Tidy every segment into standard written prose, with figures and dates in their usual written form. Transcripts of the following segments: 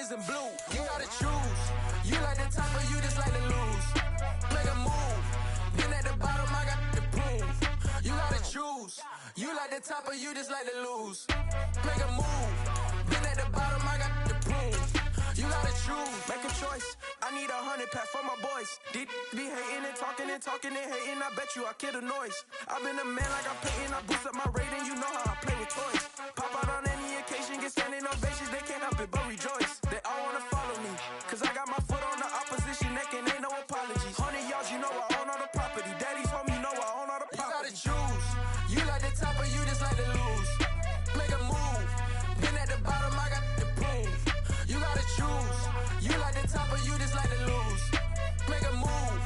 is in blue. You gotta choose. You like the top or you just like to lose. Make a move. Been at the bottom, I got to prove. You gotta choose. You like the top or you just like to lose. Make a move. Been at the bottom, I got to prove. You gotta choose. Make a choice. I need 100 pack for my boys. Be hating and talking and hating. I bet you I kill the noise. I've been a man like I'm paying. I boost up my rating. You know how I play with toys. Pop out on any occasion, get standing ovations. They can't help it but rejoice. They all wanna follow me, cause I got my foot on the opposition neck and ain't no apologies. 100 yards, you know I own all the property. Daddy's home, you know I own all the property. You gotta choose. You like the top or you just like to lose. Make a move. Been at the bottom, I got to prove. You gotta choose. You like the top or you just like to lose. Make a move.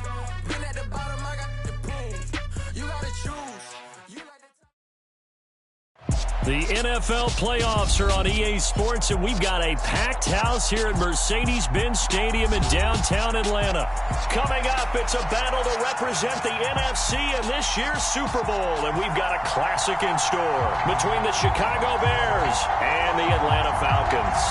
Been at the bottom, I got to prove. You gotta choose. You like the top. The NFL playoffs are on EA Sports, and we've got a packed house here at Mercedes-Benz Stadium in downtown Atlanta. Coming up, it's a battle to represent the NFC in this year's Super Bowl, and we've got a classic in store between the Chicago Bears and the Atlanta Falcons.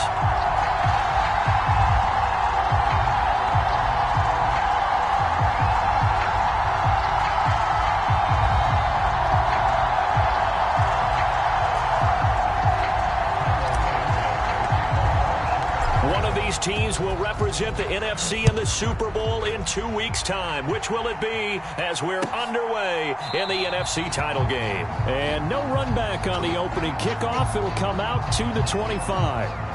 These teams will represent the NFC in the Super Bowl in 2 weeks' time. Which will it be as we're underway in the NFC title game? And no run back on the opening kickoff. It'll come out to the 25.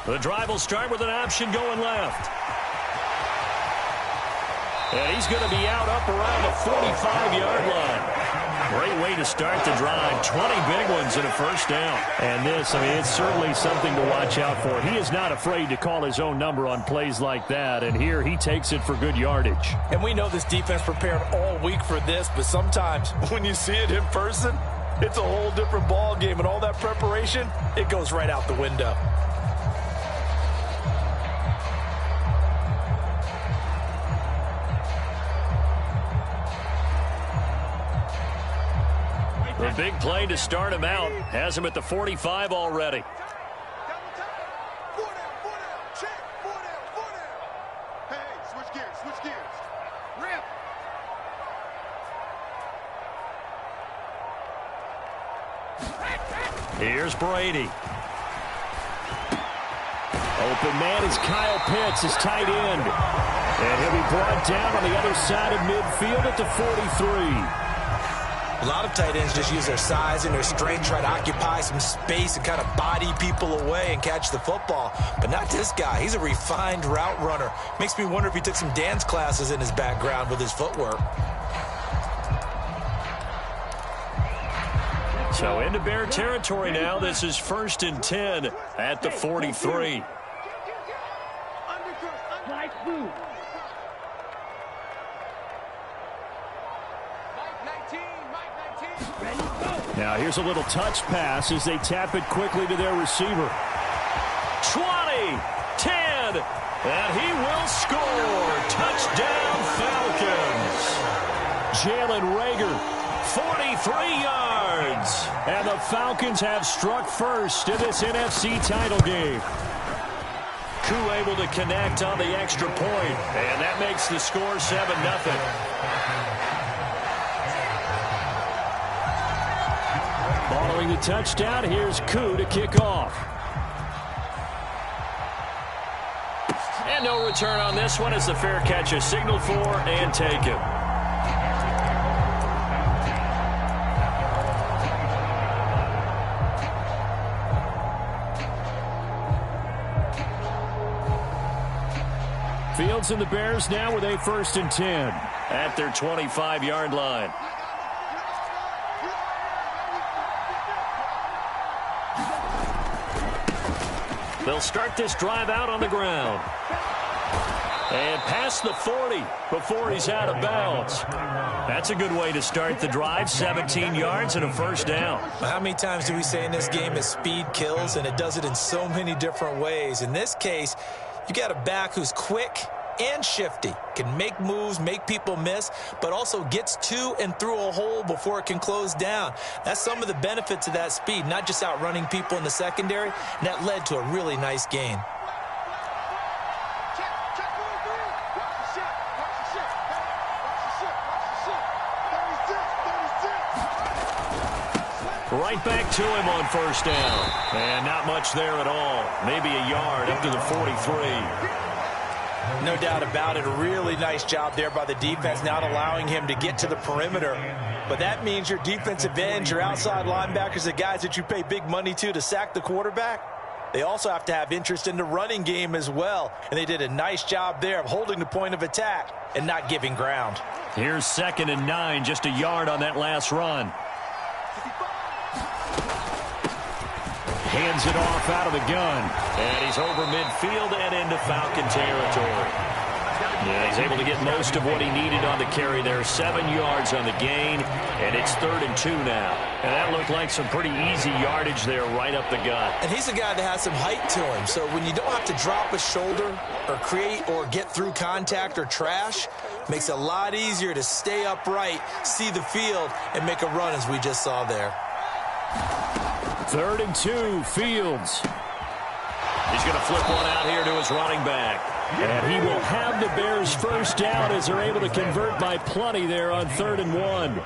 The drive will start with an option going left. And he's going to be out up around the 45-yard line. Great way to start the drive. 20 big ones and a first down. And this, I mean, it's certainly something to watch out for. He is not afraid to call his own number on plays like that. And here he takes it for good yardage. And we know this defense prepared all week for this, but sometimes when you see it in person, it's a whole different ball game. And all that preparation, it goes right out the window. The big play to start him out has him at the 45 already. Here's Brady. Open man is Kyle Pitts, his tight end. And he'll be brought down on the other side of midfield at the 43. A lot of tight ends just use their size and their strength, try to occupy some space and kind of body people away and catch the football. But not this guy. He's a refined route runner. Makes me wonder if he took some dance classes in his background with his footwork. So into Bear territory now. This is 1st and 10 at the 43. Now here's a little touch pass as they tap it quickly to their receiver. 20, 10, and he will score. Touchdown Falcons. Jalen Reagor, 43 yards. And the Falcons have struck first in this NFC title game. Koo able to connect on the extra point, and that makes the score 7-0. Following the touchdown, here's Koo to kick off. And no return on this one as the fair catch is signaled for and taken. Fields and the Bears now with a 1st and 10 at their 25-yard line. They'll start this drive out on the ground. And past the 40 before he's out of bounds. That's a good way to start the drive. 17 yards and a first down. How many times do we say in this game is speed kills, and it does it in so many different ways. In this case, you got a back who's quick and shifty, can make moves, make people miss, but also gets to and through a hole before it can close down. That's some of the benefits of that speed, not just outrunning people in the secondary, and that led to a really nice gain. Right back to him on first down. And not much there at all. Maybe a yard up to the 43. No doubt about it. A really nice job there by the defense, not allowing him to get to the perimeter. But that means your defensive ends, your outside linebackers, the guys that you pay big money to sack the quarterback, they also have to have interest in the running game as well. And they did a nice job there of holding the point of attack and not giving ground. Here's 2nd and 9, just a yard on that last run. Hands it off out of the gun. And he's over midfield and into Falcon territory. Yeah, he's able to get most of what he needed on the carry there. 7 yards on the gain, and it's 3rd and 2 now. And that looked like some pretty easy yardage there right up the gut. And he's a guy that has some height to him. So when you don't have to drop a shoulder or create or get through contact or trash, it makes it a lot easier to stay upright, see the field, and make a run as we just saw there. 3rd and 2, Fields. He's going to flip one out here to his running back. And he will have the Bears first down as they're able to convert by plenty there on 3rd and 1.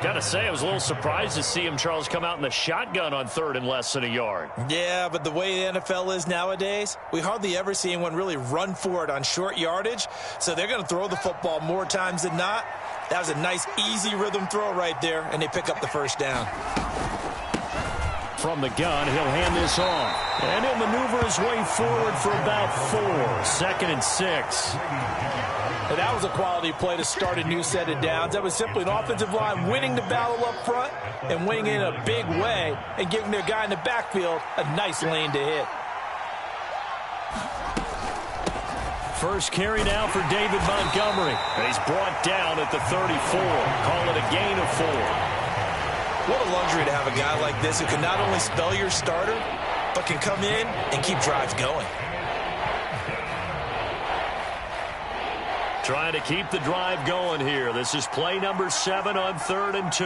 Got to say, I was a little surprised to see him, Charles, come out in the shotgun on 3rd and less than a yard. Yeah, but the way the NFL is nowadays, we hardly ever see anyone really run for it on short yardage. So they're going to throw the football more times than not. That was a nice, easy rhythm throw right there, and they pick up the first down. From the gun, he'll hand this off. And he'll maneuver his way forward for about 4. 2nd and 6. And that was a quality play to start a new set of downs. That was simply an offensive line winning the battle up front and winning it in a big way and giving their guy in the backfield a nice lane to hit. First carry now for David Montgomery. And he's brought down at the 34. Call it a gain of 4. What a luxury to have a guy like this who can not only spell your starter, but can come in and keep drives going. Trying to keep the drive going here. This is play number 7 on 3rd and 2.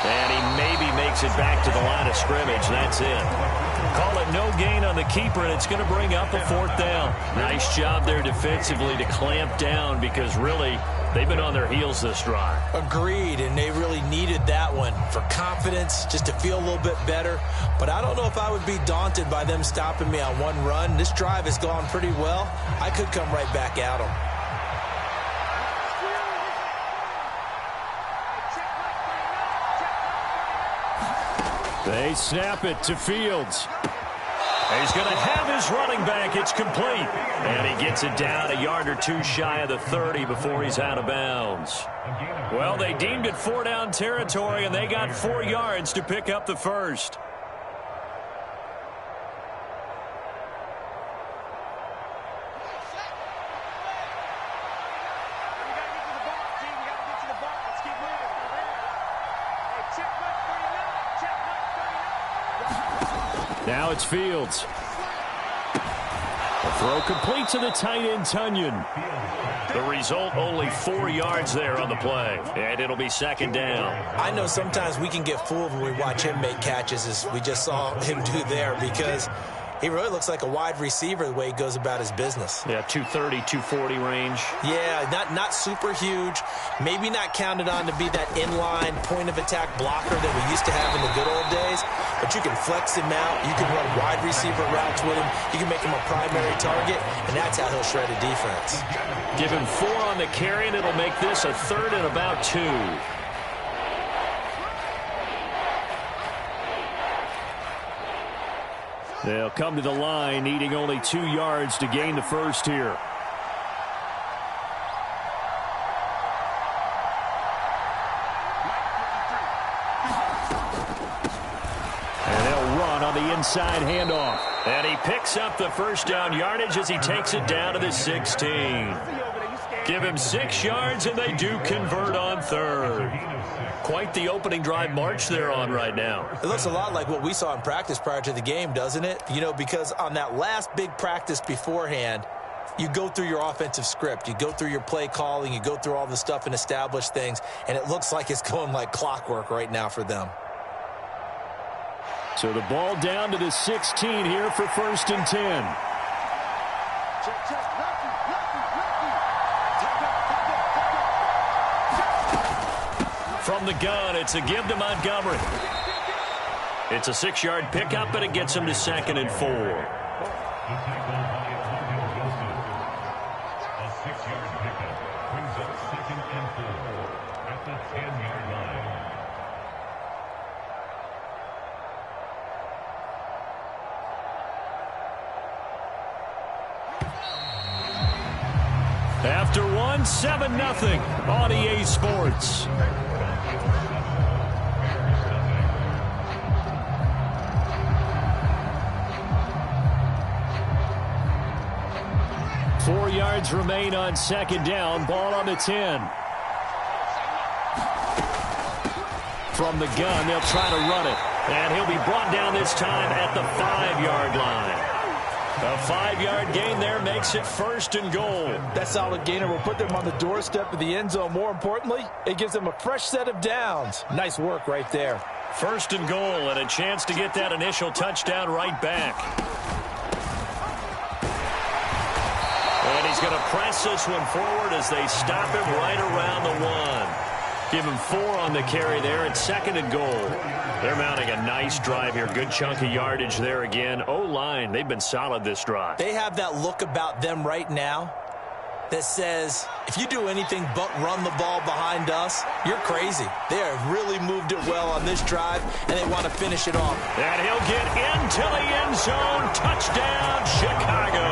And he maybe makes it back to the line of scrimmage. That's it. Call it no gain on the keeper, and it's going to bring up a 4th down. Nice job there defensively to clamp down because really they've been on their heels this drive. Agreed, and they really needed that one for confidence, just to feel a little bit better. But I don't know if I would be daunted by them stopping me on one run. This drive has gone pretty well. I could come right back at them. They snap it to Fields. He's going to have his running back. It's complete. And he gets it down a yard or 2 shy of the 30 before he's out of bounds. Well, they deemed it 4-down territory, and they got 4 yards to pick up the first. Now it's Fields. The throw complete to the tight end, Tunyon. The result, only 4 yards there on the play. And it'll be 2nd down. I know sometimes we can get fooled when we watch him make catches, as we just saw him do there, because he really looks like a wide receiver the way he goes about his business. Yeah, 230, 240 range. Yeah, not super huge. Maybe not counted on to be that inline point-of-attack blocker that we used to have in the good old days. But you can flex him out. You can run wide receiver routes with him. You can make him a primary target, and that's how he'll shred a defense. Give him 4 on the carry, and it'll make this a 3rd and about 2. They'll come to the line, needing only 2 yards to gain the first here. inside handoff. And he picks up the first down yardage as he takes it down to the 16. Give him 6 yards, and they do convert on third. Quite the opening drive march they're on right now. It looks a lot like what we saw in practice prior to the game, doesn't it? You know, because on that last big practice beforehand, you go through your offensive script. You go through your play calling. You go through all the stuff and establish things, and it looks like it's going like clockwork right now for them. So the ball down to the 16 here for 1st and 10. From the gun, it's a give to Montgomery. It's a 6-yard pickup, but it gets him to 2nd and 4. A 6-yard pickup brings up 2nd and 4 at the 10-yard line. After one, 7-0 on EA Sports. Four yards remain on 2nd down. Ball on the 10. From the gun, they'll try to run it. And he'll be brought down this time at the 5-yard line. A 5-yard gain there makes it 1st and goal. That solid gainer will put them on the doorstep of the end zone. More importantly, it gives them a fresh set of downs. Nice work right there. 1st and goal, and a chance to get that initial touchdown right back. And he's going to press this one forward as they stop him right around the 1. Give him 4 on the carry there at 2nd and goal. They're mounting a nice drive here. Good chunk of yardage there again. O-line, they've been solid this drive. They have that look about them right now that says, if you do anything but run the ball behind us, you're crazy. They have really moved it well on this drive, and they want to finish it off. And he'll get into the end zone. Touchdown, Chicago.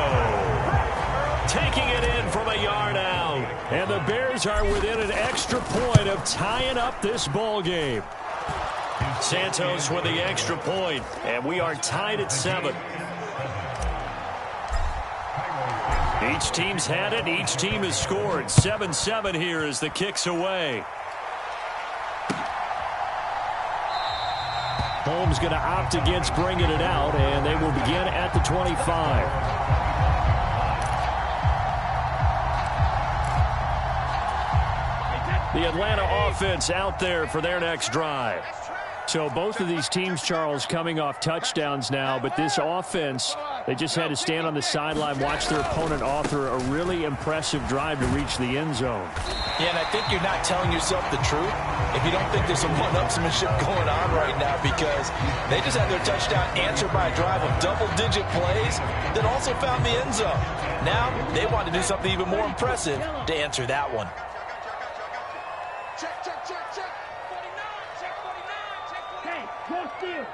Taking it in from a yard out. And the Bears are within an extra point of tying up this ball game. Santos with the extra point, and we are tied at 7. Each team's had it. Each team has scored. 7-7 here as the kick's away. Holmes going to opt against bringing it out, and they will begin at the 25. The Atlanta offense out there for their next drive. So both of these teams, Charles, coming off touchdowns now, but this offense, they just had to stand on the sideline, watch their opponent author a really impressive drive to reach the end zone. Yeah, and I think you're not telling yourself the truth if you don't think there's some one-upsmanship going on right now, because they just had their touchdown answered by a drive of double-digit plays that also found the end zone. Now they want to do something even more impressive to answer that one. Check, check, check, check. 49, check 49, check 49. Hey, go steal.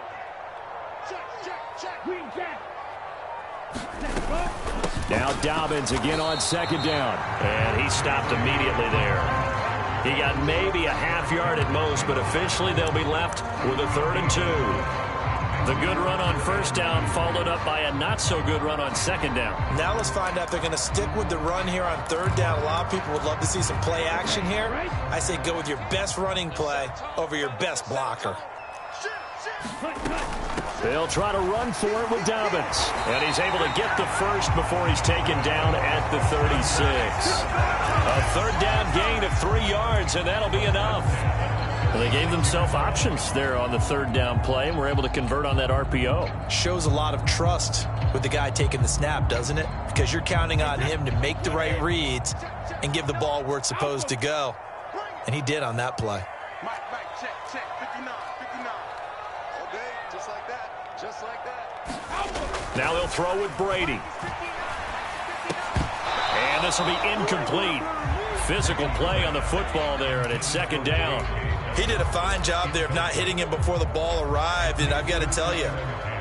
Check, check, check. Green jack. Now Dobbins again on 2nd down. And he stopped immediately there. He got maybe a half yard at most, but officially they'll be left with a 3rd and 2. The good run on 1st down followed up by a not-so-good run on 2nd down. Now let's find out if they're going to stick with the run here on 3rd down. A lot of people would love to see some play action here. I say go with your best running play over your best blocker. They'll try to run for it with Dobbins. And he's able to get the first before he's taken down at the 36. A 3rd down gain of 3 yards, and that'll be enough. Well, they gave themselves options there on the 3rd down play, and were able to convert on that RPO. Shows a lot of trust with the guy taking the snap, doesn't it? Because you're counting on him to make the right reads and give the ball where it's supposed to go. And he did on that play. Mike, check, check. 59, 59. All day, just like that. Just like that. Now they'll throw with Brady. And this will be incomplete. Physical play on the football there, and it's 2nd down. He did a fine job there of not hitting him before the ball arrived, and I've got to tell you,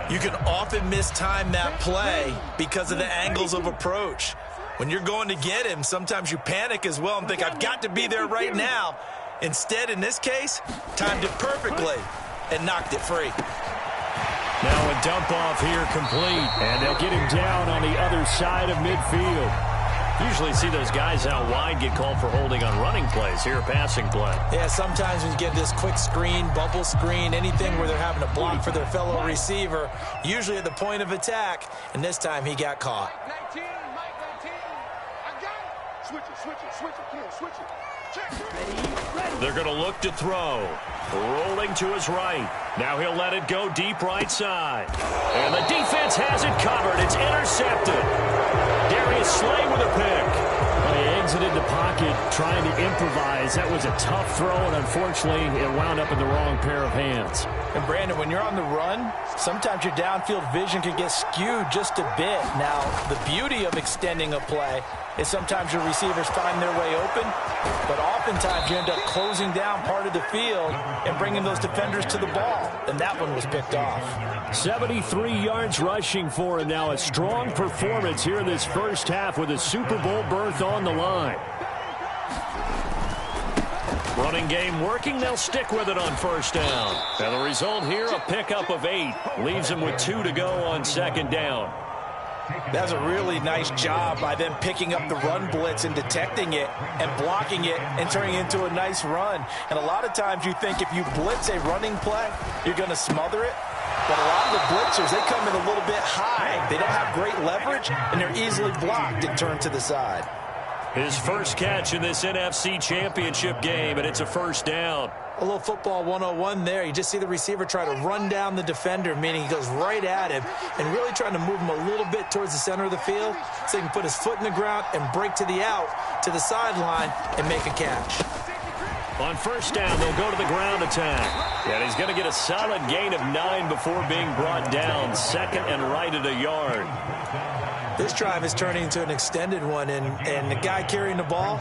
you can often mistime that play because of the angles of approach. When you're going to get him, sometimes you panic as well and think, I've got to be there right now. Instead, in this case, timed it perfectly and knocked it free. Now a dump off here complete. And they'll get him down on the other side of midfield. Usually see those guys out wide get called for holding on running plays. Here, a passing play. Yeah, sometimes when you get this quick screen, bubble screen, anything where they're having to block for their fellow receiver, usually at the point of attack, and this time he got caught. Mike 19, I got it. Switch it, come on, switch it. Check. They're going to look to throw. Rolling to his right. Now he'll let it go deep right side. And the defense has it covered. It's intercepted. Darius Slay with a pick. Well, he exited the pocket trying to improvise. That was a tough throw, and unfortunately, it wound up in the wrong pair of hands. And, Brandon, when you're on the run, sometimes your downfield vision can get skewed just a bit. Now, the beauty of extending a play is sometimes your receivers find their way open, but oftentimes you end up closing down part of the field and bringing those defenders to the ball, and that one was picked off. 73 yards rushing for him now. A strong performance here in this first half with a Super Bowl berth on the line. Running game working. They'll stick with it on first down. And the result here, a pickup of 8. Leaves them with 2 to go on second down. That's a really nice job by them picking up the run blitz and detecting it and blocking it and turning it into a nice run. And a lot of times you think if you blitz a running play, you're going to smother it. But a lot of the blitzers, they come in a little bit high. They don't have great leverage, and they're easily blocked and turned to the side. His first catch in this NFC Championship game, and it's a first down. A little football 101 there. You just see the receiver try to run down the defender, meaning he goes right at him and really trying to move him a little bit towards the center of the field so he can put his foot in the ground and break to the out, to the sideline, and make a catch. On first down, they'll go to the ground attack. And he's going to get a solid gain of 9 before being brought down. Second and right at a yard. This drive is turning into an extended one, and the guy carrying the ball,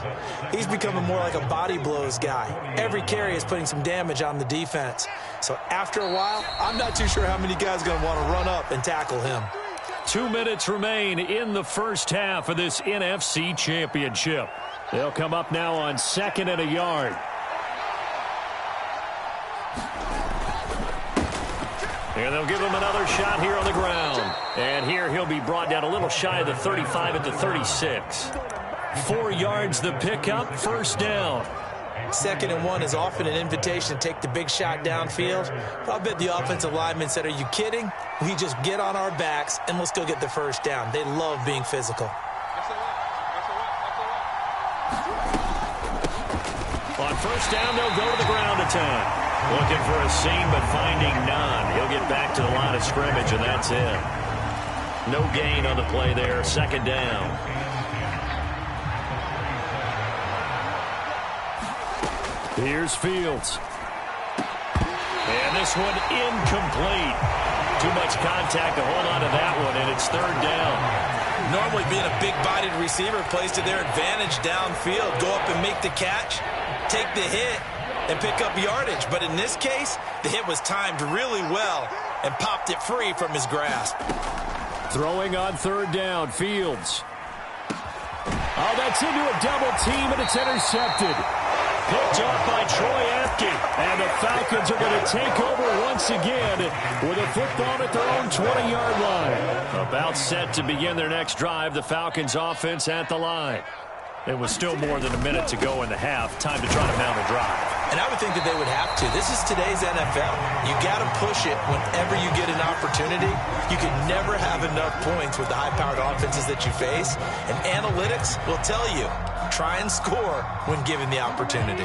he's becoming more like a body blows guy. Every carry is putting some damage on the defense. So after a while, I'm not too sure how many guys are going to want to run up and tackle him. 2 minutes remain in the first half of this NFC Championship. They'll come up now on second and a yard. And they'll give him another shot here on the ground. And here he'll be brought down a little shy of the 35 at the 36. 4 yards the pickup, first down. Second and 1 is often an invitation to take the big shot downfield. But I bet the offensive lineman said, are you kidding? We just get on our backs and let's go get the first down. They love being physical. On first down, they'll go to the ground attack. Looking for a seam, but finding none. He'll get back to the line of scrimmage, and that's it. No gain on the play there. Second down. Here's Fields. And this one incomplete. Too much contact to hold on to that one, and it's third down. Normally being a big-bodied receiver plays to their advantage downfield. Go up and make the catch, take the hit, and pick up yardage. But in this case, the hit was timed really well and popped it free from his grasp. Throwing on third down, Fields. Oh, that's into a double team, and it's intercepted. Picked off by Troy Apke. And the Falcons are going to take over once again with a football at their own 20-yard line. About set to begin their next drive, the Falcons offense at the line. It was still more than a minute to go in the half. Time to try to mount a drive. And I would think that they would have to. This is today's NFL. You got to push it whenever you get an opportunity. You can never have enough points with the high-powered offenses that you face. And analytics will tell you, try and score when given the opportunity.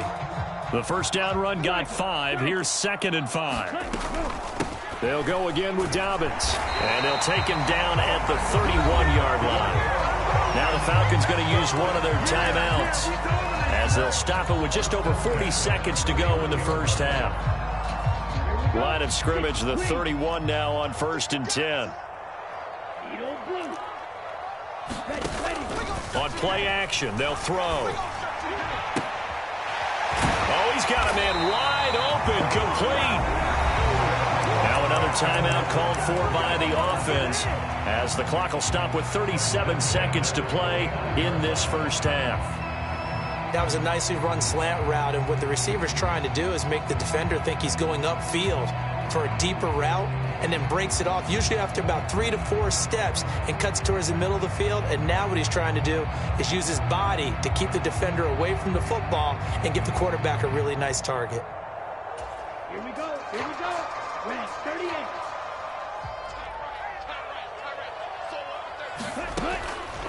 The first down run got 5. Here's second and 5. They'll go again with Dobbins. And they'll take him down at the 31-yard line. Now the Falcons going to use one of their timeouts as they'll stop it with just over 40 seconds to go in the first half. Line of scrimmage, the 31 now on first and 10. On play action, they'll throw. Oh, he's got a man wide open, complete. Now another timeout called for by the offense as the clock will stop with 37 seconds to play in this first half. That was a nicely run slant route, and what the receiver's trying to do is make the defender think he's going upfield for a deeper route. and then breaks it off, usually after about 3 to 4 steps, and cuts towards the middle of the field. And now what he's trying to do is use his body to keep the defender away from the football and give the quarterback a really nice target. Here we go. Here we go. We're at 38.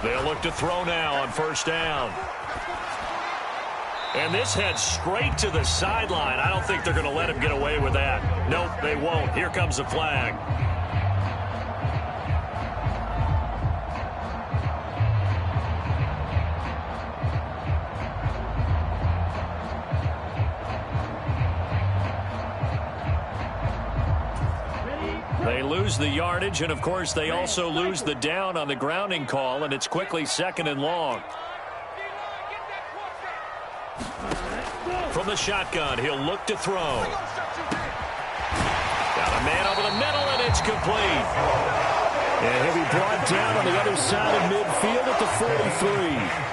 They'll look to throw now on first down. And this heads straight to the sideline. I don't think they're going to let him get away with that. Nope, they won't. Here comes the flag. They lose the yardage, and of course they also lose the down on the grounding call, and it's quickly 2nd and long. From the shotgun, he'll look to throw. Got a man over the middle, and it's complete. And he'll be brought down on the other side of midfield at the 43.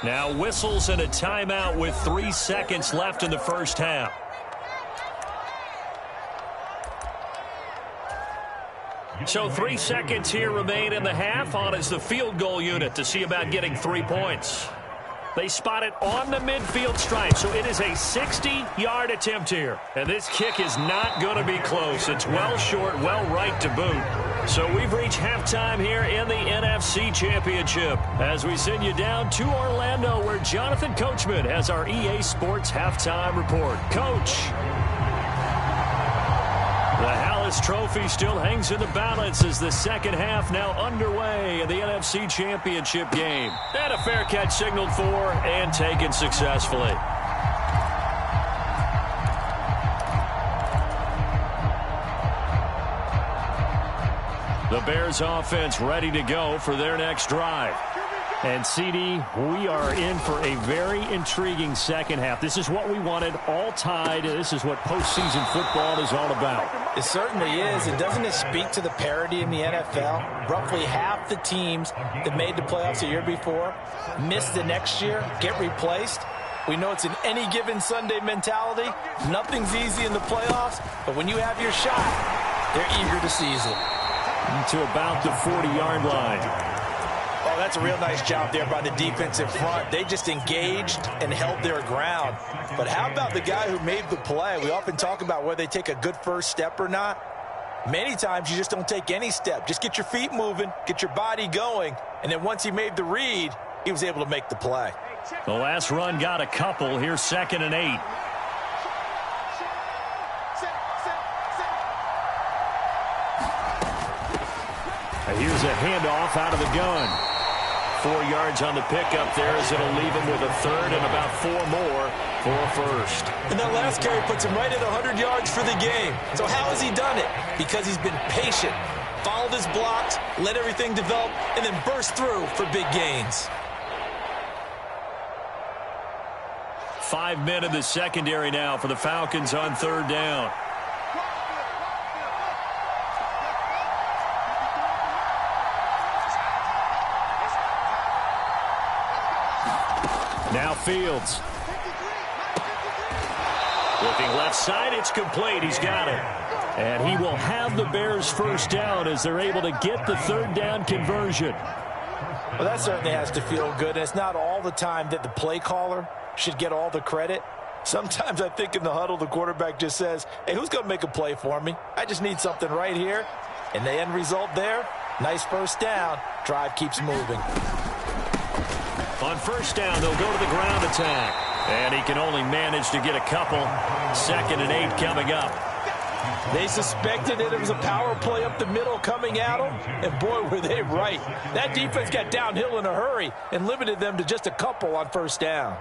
Now whistles and a timeout with 3 seconds left in the first half. So 3 seconds here remain in the half. On is the field goal unit to see about getting 3 points. They spot it on the midfield stripe, so it is a 60-yard attempt here. And this kick is not going to be close. It's well short, well right to boot. So we've reached halftime here in the NFC Championship as we send you down to Orlando, where Jonathan Coachman has our EA Sports Halftime Report. Coach, the Hallis Trophy still hangs in the balance as the second half now underway in the NFC Championship game. And a fair catch signaled for and taken successfully. The Bears offense ready to go for their next drive. And, CD, we are in for a very intriguing second half. This is what we wanted, all tied. This is what postseason football is all about. It certainly is. And doesn't it speak to the parity in the NFL? Roughly half the teams that made the playoffs a year before miss the next year, get replaced. We know it's an any given Sunday mentality. Nothing's easy in the playoffs, but when you have your shot, they're eager to seize it. To about the 40-yard line. Oh, that's a real nice job there by the defensive front. They just engaged and held their ground. But how about the guy who made the play? We often talk about whether they take a good first step or not. Many times you just don't take any step. Just get your feet moving, get your body going, and then once he made the read, he was able to make the play. The last run got a couple. Here's 2nd and 8. Here's a handoff out of the gun. 4 yards on the pickup there as it'll leave him with a third and about 4 more for a first. And that last carry puts him right at 100 yards for the game. So how has he done it? Because he's been patient, followed his blocks, let everything develop, and then burst through for big gains. 5 men in the secondary now for the Falcons on 3rd down. Now Fields. Looking left side, it's complete. He's got it. And he will have the Bears first down as they're able to get the 3rd down conversion. Well, that certainly has to feel good. It's not all the time that the play caller should get all the credit. Sometimes I think in the huddle, the quarterback just says, hey, who's going to make a play for me? I just need something right here. And the end result there, nice first down. Drive keeps moving. On first down, they'll go to the ground attack. And he can only manage to get a couple. 2nd and 8 coming up. They suspected that it was a power play up the middle coming at them, and boy, were they right. That defense got downhill in a hurry and limited them to just a couple on first down.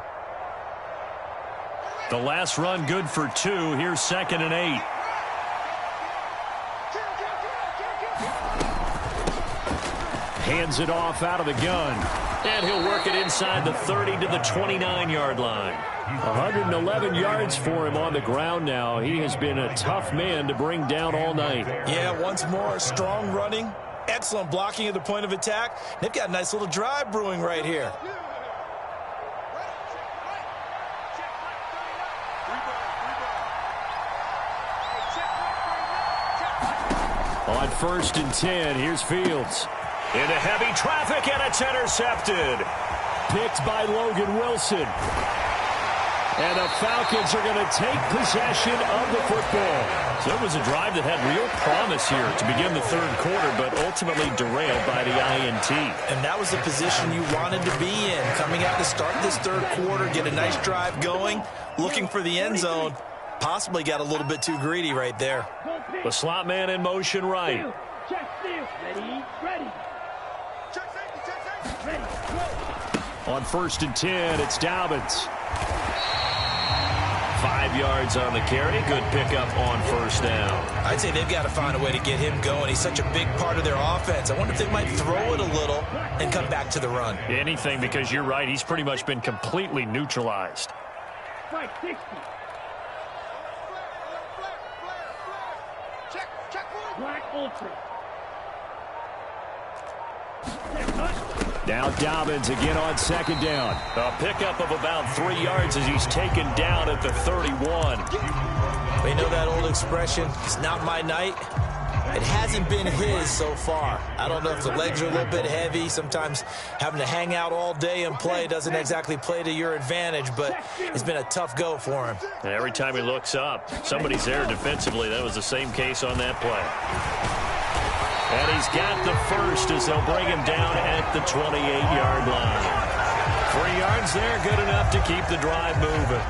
The last run good for 2. Here's 2nd and 8. Hands it off out of the gun. And he'll work it inside the 30 to the 29-yard line. 111 yards for him on the ground now. He has been a tough man to bring down all night. Yeah, once more, strong running, excellent blocking at the point of attack. They've got a nice little drive brewing right here. On 1st and 10, here's Fields. Into heavy traffic, and it's intercepted. Picked by Logan Wilson. And the Falcons are going to take possession of the football. So it was a drive that had real promise here to begin the third quarter, but ultimately derailed by the INT. And that was the position you wanted to be in. Coming out to start this third quarter, get a nice drive going, looking for the end zone. Possibly got a little bit too greedy right there. The slot man in motion right. On 1st and 10, it's Dobbins. 5 yards on the carry. Good pickup on 1st down. I'd say they've got to find a way to get him going. He's such a big part of their offense. I wonder if they might throw it a little and come back to the run. Anything, because you're right. He's pretty much been completely neutralized. Strike 60. Black Ultra. Now Dobbins again on 2nd down. A pickup of about 3 yards as he's taken down at the 31. We know that old expression, it's not my night. It hasn't been his so far. I don't know if the legs are a little bit heavy. Sometimes having to hang out all day and play doesn't exactly play to your advantage, but it's been a tough go for him. And every time he looks up, somebody's there defensively. That was the same case on that play. And he's got the first as they'll bring him down at the 28-yard line. 3 yards there, good enough to keep the drive moving.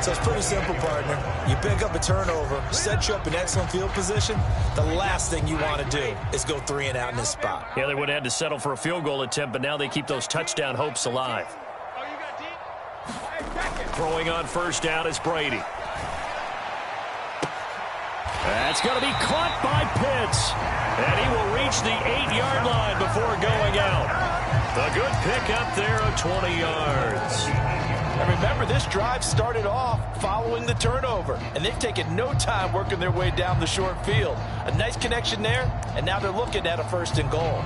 So it's pretty simple, partner. You pick up a turnover, set you up in excellent field position. The last thing you want to do is go 3 and out in this spot. Yeah, they would have had to settle for a field goal attempt, but now they keep those touchdown hopes alive. Throwing on 1st down is Brady. That's going to be caught by Pitts. And he will reach the 8-yard line before going out. A good pickup there of 20 yards. And remember, this drive started off following the turnover, and they've taken no time working their way down the short field. A nice connection there, and now they're looking at a 1st and goal.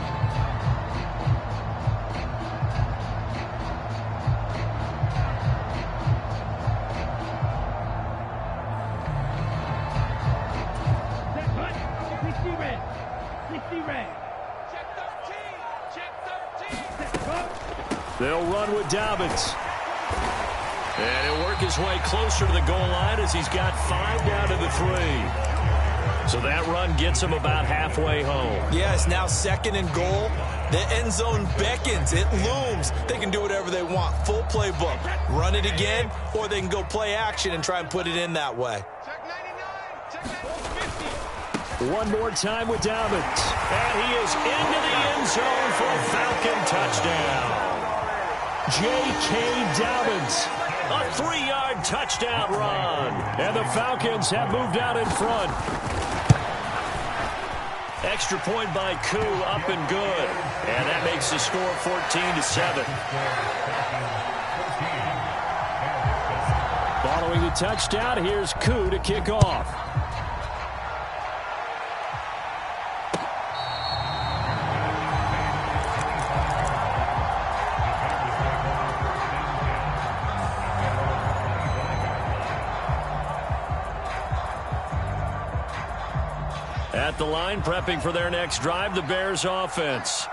They'll run with Dobbins. And he'll work his way closer to the goal line as he's got 5 down to the 3. So that run gets him about halfway home. Yeah, it's now 2nd and goal. The end zone beckons. It looms. They can do whatever they want. Full playbook. Run it again, or they can go play action and try and put it in that way. One more time with Dobbins. And he is into the end zone for a Falcon touchdown. J.K. Dobbins. A 3-yard touchdown run. And the Falcons have moved out in front. Extra point by Koo, up and good. And that makes the score 14-7. Following the touchdown, here's Koo to kick off. At the line, prepping for their next drive, the Bears offense.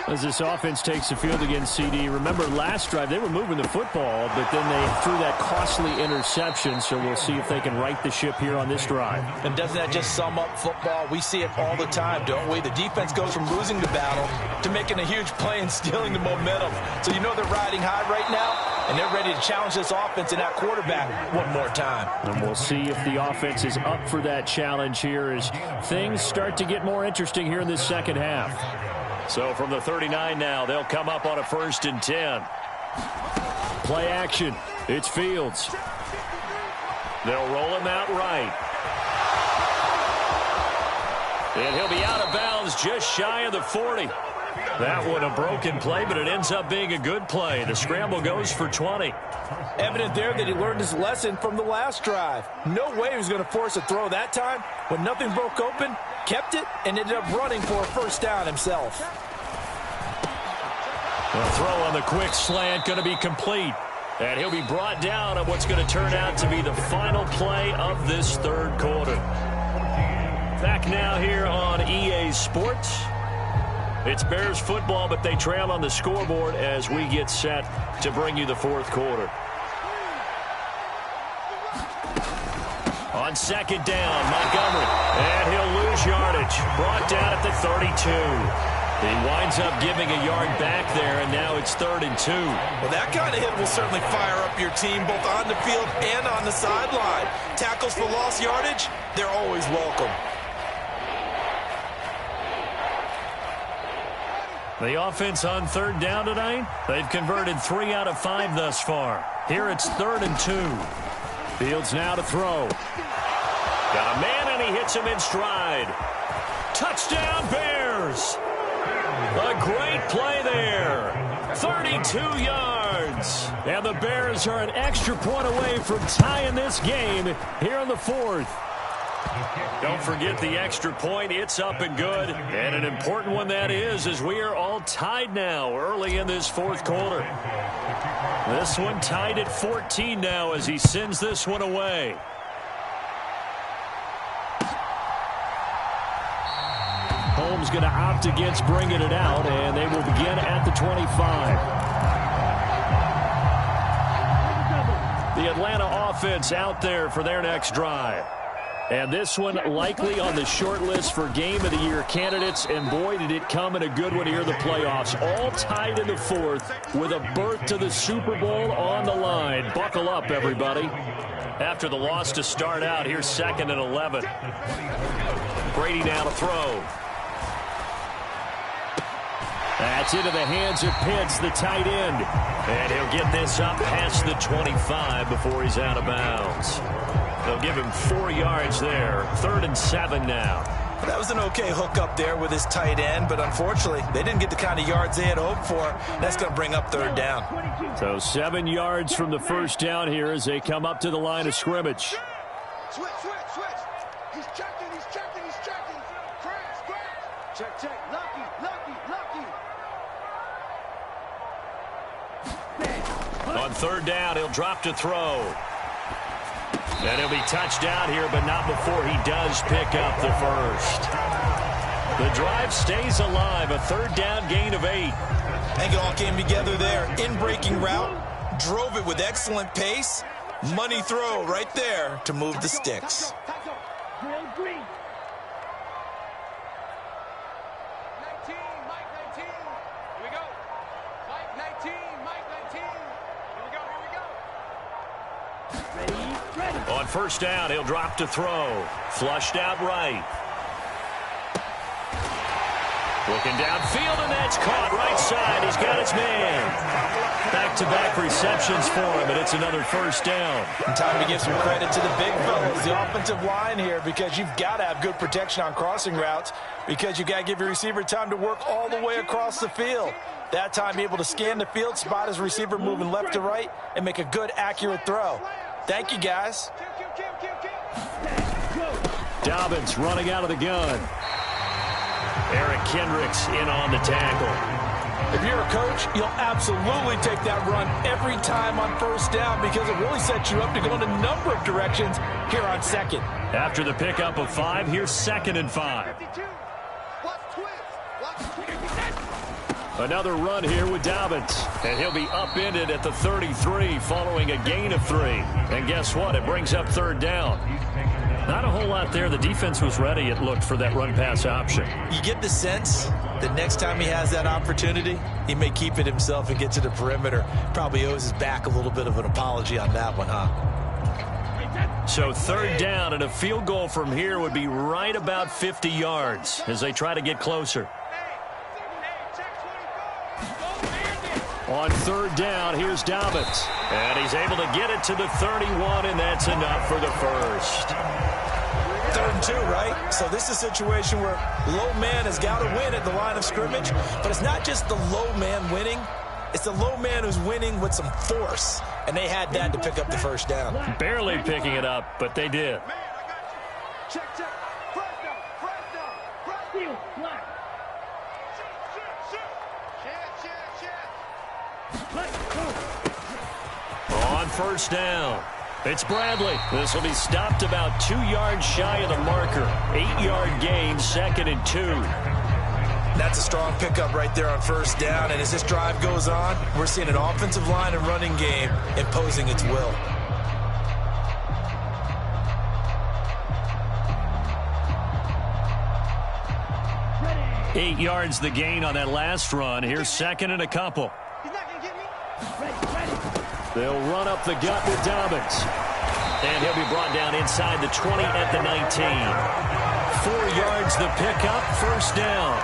As this offense takes the field against CD, remember last drive they were moving the football, but then they threw that costly interception, so we'll see if they can right the ship here on this drive. And doesn't that just sum up football? We see it all the time, don't we? The defense goes from losing the battle to making a huge play and stealing the momentum. So you know they're riding high right now, and they're ready to challenge this offense and that quarterback one more time. And we'll see if the offense is up for that challenge here as things start to get more interesting here in this second half. So from the 39 now, they'll come up on a 1st and 10. Play action. It's Fields. They'll roll him out right. And he'll be out of bounds just shy of the 40. That one a broken play, but it ends up being a good play. The scramble goes for 20. Evident there that he learned his lesson from the last drive. No way he was going to force a throw that time. When nothing broke open, kept it, and ended up running for a first down himself. The throw on the quick slant going to be complete. And he'll be brought down on what's going to turn out to be the final play of this third quarter. Back now here on EA Sports. It's Bears football, but they trail on the scoreboard as we get set to bring you the fourth quarter. On second down, Montgomery. And he'll lose yardage. Brought down at the 32. He winds up giving a yard back there, and now it's 3rd and 2. Well, that kind of hit will certainly fire up your team both on the field and on the sideline. Tackles for lost yardage, they're always welcome. The offense on 3rd down tonight, they've converted 3 out of 5 thus far. Here it's 3rd and 2. Fields now to throw. Got a man, and he hits him in stride. Touchdown, Bears! A great play there. 32 yards. And the Bears are an extra point away from tying this game here in the 4th. Don't forget the extra point. It's up and good. And an important one that is, as we are all tied now early in this 4th quarter. This one tied at 14 now as he sends this one away. Holmes going to opt against bringing it out, and they will begin at the 25. The Atlanta offense out there for their next drive. And this one likely on the short list for Game of the Year candidates, and boy, did it come in a good one here in the playoffs. All tied in the 4th with a berth to the Super Bowl on the line. Buckle up, everybody. After the loss to start out, here's 2nd and 11. Brady now to throw. That's into the hands of Pitts, the tight end. And he'll get this up past the 25 before he's out of bounds. They'll give him 4 yards there. 3rd and 7 now. That was an okay hook up there with his tight end, but unfortunately, they didn't get the kind of yards they had hoped for. That's going to bring up 3rd down. So 7 yards from the first down here as they come up to the line of scrimmage. Switch. He's checking. Crash. Check. Lucky. On 3rd down, he'll drop to throw. And he'll be touched down here, but not before he does pick up the first. The drive stays alive, a 3rd down gain of 8. I think it all came together there. In-breaking route, drove it with excellent pace. Money throw right there to move the sticks. 19, Mike 19. Here we go. Mike 19. On 1st down, he'll drop to throw. Flushed out right. Looking downfield, and that's caught right side. He's got his man. Back-to-back receptions for him, and it's another 1st down. And time to give some credit to the big fellas, the offensive line here, because you've got to have good protection on crossing routes, because you've got to give your receiver time to work all the way across the field. That time, be able to scan the field, spot his receiver moving left to right, and make a good, accurate throw. Thank you, guys. Dobbins running out of the gun. Eric Kendricks in on the tackle. If you're a coach, you'll absolutely take that run every time on 1st down because it really sets you up to go in a number of directions here on 2nd. After the pickup of 5, here's 2nd and 5. Another run here with Dobbins. And he'll be upended at the 33 following a gain of 3. And guess what? It brings up 3rd down. Not a whole lot there. The defense was ready, it looked, for that run-pass option. You get the sense that next time he has that opportunity, he may keep it himself and get to the perimeter. Probably owes his back a little bit of an apology on that one, huh? So 3rd down, and a field goal from here would be right about 50 yards as they try to get closer. On 3rd down, here's Dobbins. And he's able to get it to the 31, and that's enough for the first. 3rd and 2, right? So this is a situation where low man has got to win at the line of scrimmage, but it's not just the low man winning. It's the low man who's winning with some force, and they had that to pick up the first down. Barely picking it up, but they did. Check, check. First down. Steal, flat. On first down, it's Bradley. This will be stopped about 2 yards shy of the marker. 8-yard gain, 2nd and 2. That's a strong pickup right there on first down, and as this drive goes on, we're seeing an offensive line and running game imposing its will. Ready. 8 yards the gain on that last run. Here's 2nd and a couple. He's not going to get me. Ready. They'll run up the gut with Dobbins. And he'll be brought down inside the 20 at the 19. 4 yards the pickup, first down.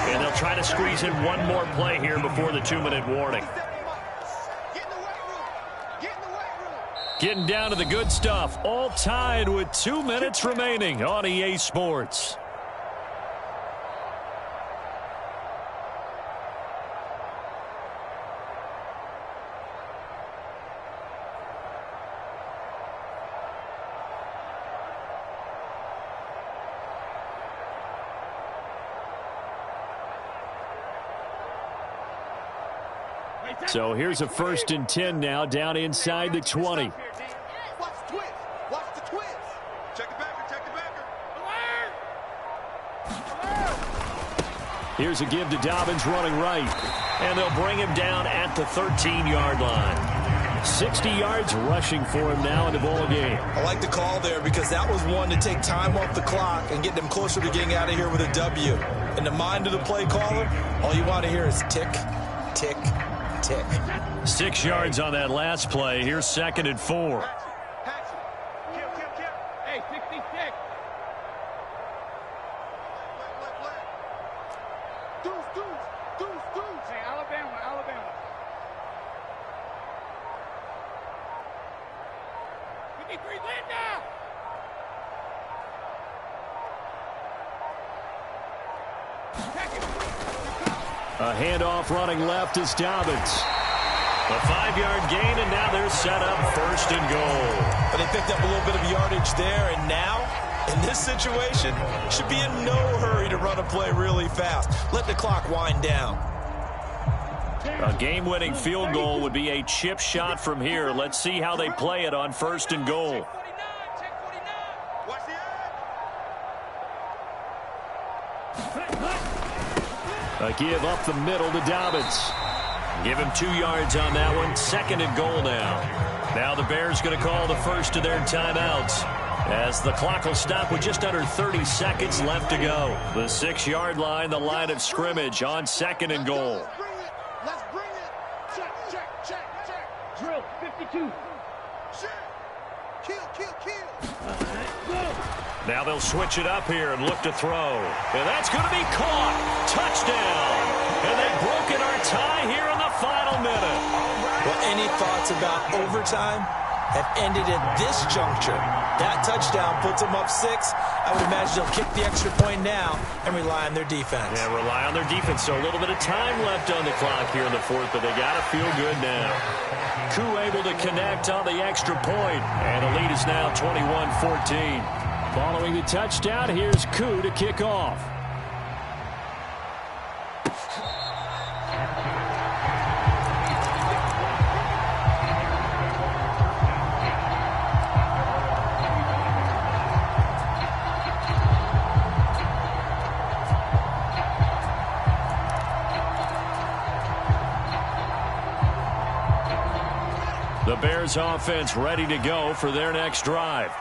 And they'll try to squeeze in one more play here before the 2-minute warning. Getting down to the good stuff. All tied with 2 minutes remaining on EA Sports. So here's a 1st and 10 now, down inside the 20. Watch the twist. Watch the twist. Check the backer. Check the backer. Here's a give to Dobbins running right. And they'll bring him down at the 13-yard line. 60 yards rushing for him now in the ball game. I like the call there because that was one to take time off the clock and get them closer to getting out of here with a W. In the mind of the play caller, all you want to hear is tick, tick, tick. 6 yards on that last play. Here's 2nd and 4. Hey, 66. Deuce. Hey, Alabama. 53, Linda. A handoff running left is Dobbins. A 5-yard gain, and now they're set up 1st and goal. But they picked up a little bit of yardage there, and now, in this situation, should be in no hurry to run a play really fast. Let the clock wind down. A game-winning field goal would be a chip shot from here. Let's see how they play it on 1st and goal. Check 49. Watch the A give up the middle to Dobbins. Give him 2 yards on that one. 2nd and goal now. Now the Bears going to call the first of their timeouts, as the clock will stop with just under 30 seconds left to go. The 6-yard line, the line of scrimmage on 2nd and goal. Let's bring it. Check. Drill, 52. Kill. Now they'll switch it up here and look to throw. And that's going to be caught. Touchdown. And they've broken our tie here in the final minute. Well, any thoughts about overtime have ended at this juncture. That touchdown puts them up 6. I would imagine they'll kick the extra point now and rely on their defense. Yeah, rely on their defense. So a little bit of time left on the clock here in the 4th, but they got to feel good now. Koo able to connect on the extra point, and the lead is now 21-14. Following the touchdown, here's Koo to kick off. The Bears offense ready to go for their next drive.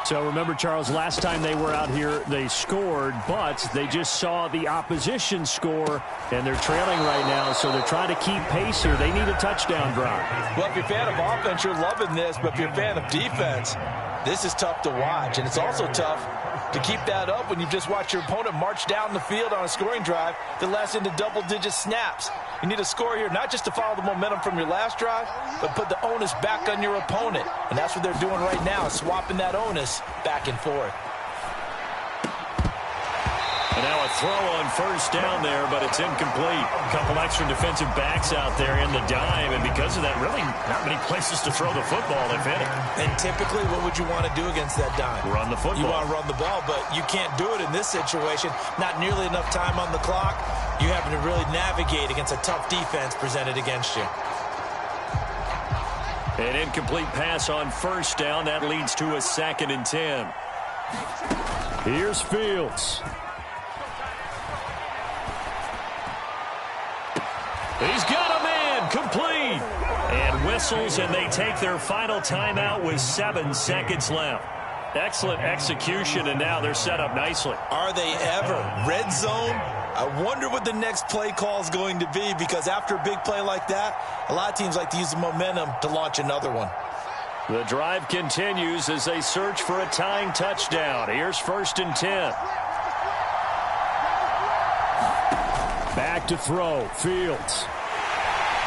So remember, Charles, last time they were out here, they scored, but they just saw the opposition score, and they're trailing right now, so they're trying to keep pace here. They need a touchdown drive. Well, if you're a fan of offense, you're loving this, but if you're a fan of defense, this is tough to watch, and it's also tough to keep that up when you just watch your opponent march down the field on a scoring drive that lasts into double-digit snaps. You need a score here, not just to follow the momentum from your last drive, but put the onus back on your opponent. And that's what they're doing right now, swapping that onus back and forth. And now a throw on first down there, but it's incomplete. A couple extra defensive backs out there in the dime, and because of that, really not many places to throw the football, if any. And typically, what would you want to do against that dime? Run the football. You want to run the ball, but you can't do it in this situation. Not nearly enough time on the clock. You having to really navigate against a tough defense presented against you. An incomplete pass on first down. That leads to a 2nd and 10. Here's Fields. He's got a man, complete. And whistles, and they take their final timeout with 7 seconds left. Excellent execution, and now they're set up nicely. Are they ever? Red zone? I wonder what the next play call is going to be, because after a big play like that, a lot of teams like to use the momentum to launch another one. The drive continues as they search for a tying touchdown. Here's 1st and 10. Back to throw. Fields.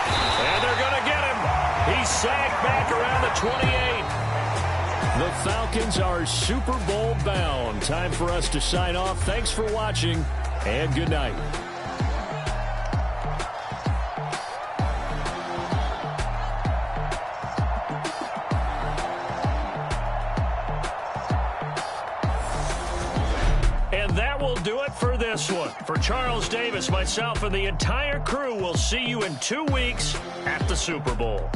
And they're going to get him. He's sacked back around the 28. The Falcons are Super Bowl bound. Time for us to sign off. Thanks for watching, and good night. And that will do it for this one. For Charles Davis, myself, and the entire crew, we'll see you in 2 weeks at the Super Bowl.